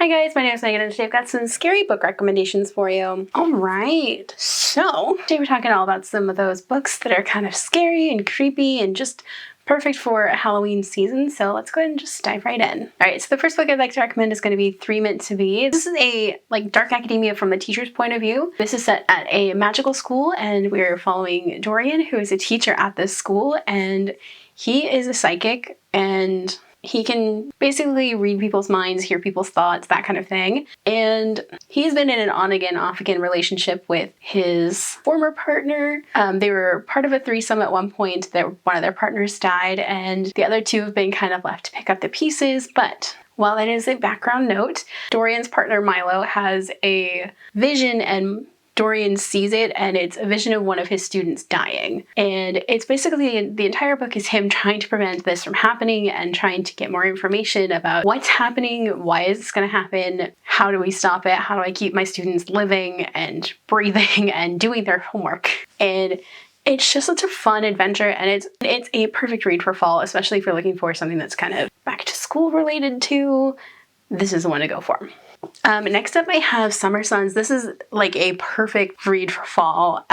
Hi guys, my name is Megan and today I've got some scary book recommendations for you. Alright, so today we're talking all about some of those books that are kind of scary and creepy and just perfect for Halloween season, so let's go ahead and just dive right in. Alright, so the first book I'd like to recommend is going to be Three Meant to Be. This is a dark academia from the teacher's point of view. This is set at a magical school and we're following Dorian, who is a teacher at this school, and he is a psychic and he can basically read people's minds, hear people's thoughts, that kind of thing. And he's been in an on-again, off-again relationship with his former partner. They were part of a threesome at one point. One of their partners died, and the other two have been kind of left to pick up the pieces. But while that is a background note, Dorian's partner Milo has a vision, and Dorian sees it, and it's a vision of one of his students dying. And it's basically, the entire book is him trying to prevent this from happening and trying to get more information about what's happening, why is this going to happen, how do we stop it, how do I keep my students living and breathing and doing their homework. And it's just such a fun adventure, and it's a perfect read for fall, especially if you're looking for something that's kind of back to school related too. This is the one to go for. Next up I have Summer Sons. This is like a perfect read for fall.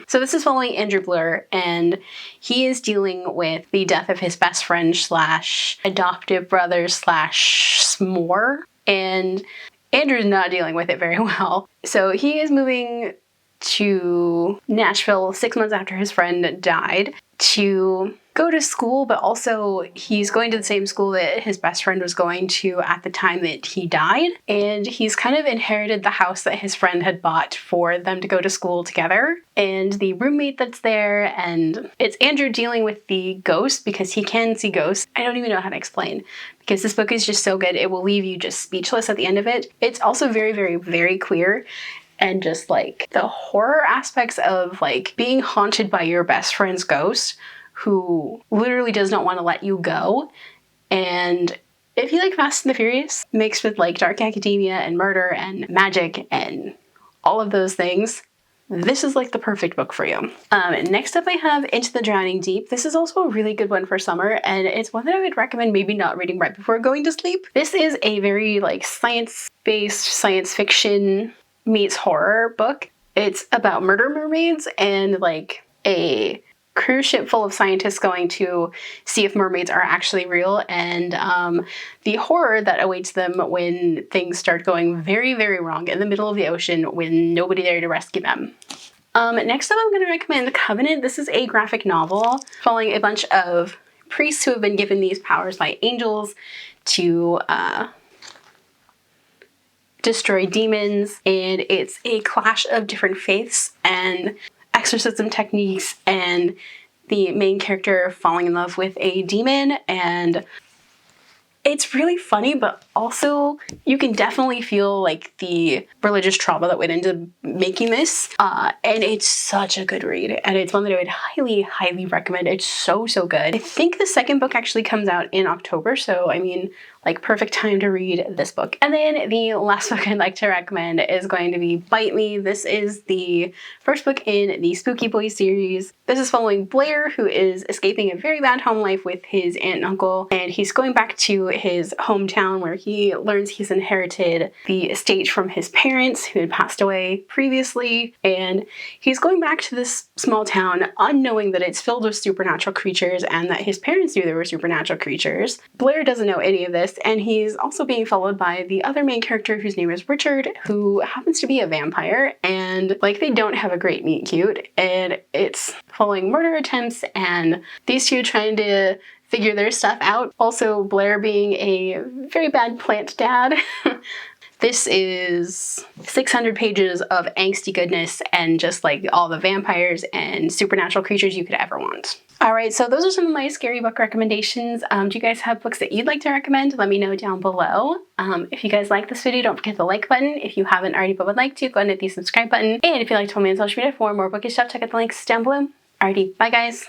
So this is following Andrew Blair, and he is dealing with the death of his best friend slash adoptive brother slash s'more, and Andrew's not dealing with it very well. So he is moving to Nashville 6 months after his friend died to go to school, but also he's going to the same school that his best friend was going to at the time that he died. And he's kind of inherited the house that his friend had bought for them to go to school together, and the roommate that's there, and it's Andrew dealing with the ghost because he can see ghosts. I don't even know how to explain because this book is just so good. It will leave you just speechless at the end of it. It's also very, very, very queer. And just like the horror aspects of like being haunted by your best friend's ghost who literally does not want to let you go. And if you like Fast and the Furious mixed with like dark academia and murder and magic and all of those things, this is like the perfect book for you. Next up I have Into the Drowning Deep. This is also a really good one for summer, and it's one that I would recommend maybe not reading right before going to sleep. This is a very like science-based science fiction meets horror book. It's about murder mermaids and like a cruise ship full of scientists going to see if mermaids are actually real, and the horror that awaits them when things start going very, very wrong in the middle of the ocean with nobody there to rescue them. Next up I'm going to recommend The Covenant. This is a graphic novel following a bunch of priests who have been given these powers by angels to destroy demons, and it's a clash of different faiths and exorcism techniques and the main character falling in love with a demon. And it's really funny, but also you can definitely feel like the religious trauma that went into making this. And it's such a good read, and it's one that I would highly, highly recommend. It's so, so good. I think the second book actually comes out in October, so I mean, like perfect time to read this book. And then the last book I'd like to recommend is going to be Bite Me. This is the first book in the Spooky Boys series. This is following Blair, who is escaping a very bad home life with his aunt and uncle, and he's going back to his hometown where he learns he's inherited the estate from his parents who had passed away previously, and he's going back to this small town unknowing that it's filled with supernatural creatures and that his parents knew there were supernatural creatures. Blair doesn't know any of this, and he's also being followed by the other main character whose name is Richard, who happens to be a vampire, and like they don't have a great meet cute, and it's following murder attempts and these two trying to figure their stuff out. Also Blair being a very bad plant dad. This is 600 pages of angsty goodness and just like all the vampires and supernatural creatures you could ever want. Alright, so those are some of my scary book recommendations. Do you guys have books that you'd like to recommend? Let me know down below. If you guys like this video, don't forget the like button. If you haven't already but would like to, go ahead and hit the subscribe button. And if you'd like to follow me on social media for more bookish stuff, check out the links down below. Alrighty, bye guys!